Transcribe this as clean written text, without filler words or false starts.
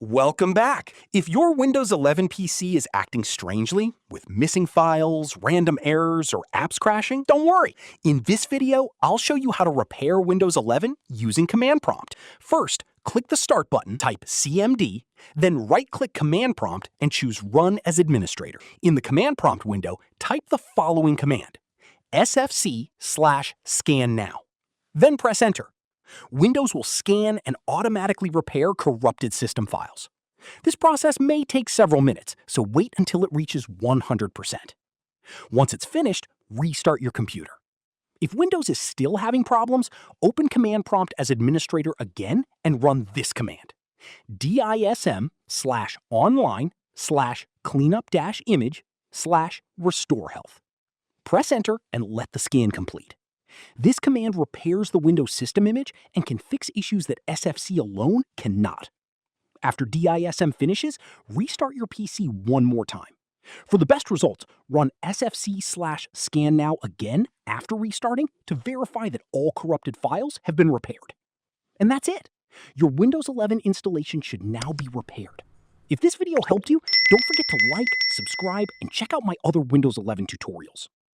Welcome back! If your Windows 11 PC is acting strangely, with missing files, random errors, or apps crashing, don't worry. In this video, I'll show you how to repair Windows 11 using Command Prompt. First, click the Start button, type CMD, then right-click Command Prompt and choose Run as Administrator. In the Command Prompt window, type the following command, SFC/Scannow. Then press Enter. Windows will scan and automatically repair corrupted system files. This process may take several minutes, so wait until it reaches 100%. Once it's finished, restart your computer. If Windows is still having problems, open Command Prompt as administrator again and run this command, DISM/online/cleanup-image/RestoreHealth. Press Enter and let the scan complete. This command repairs the Windows system image and can fix issues that SFC alone cannot. After DISM finishes, restart your PC one more time. For the best results, run SFC/Scannow again after restarting to verify that all corrupted files have been repaired. And that's it. Your Windows 11 installation should now be repaired. If this video helped you, don't forget to like, subscribe, and check out my other Windows 11 tutorials.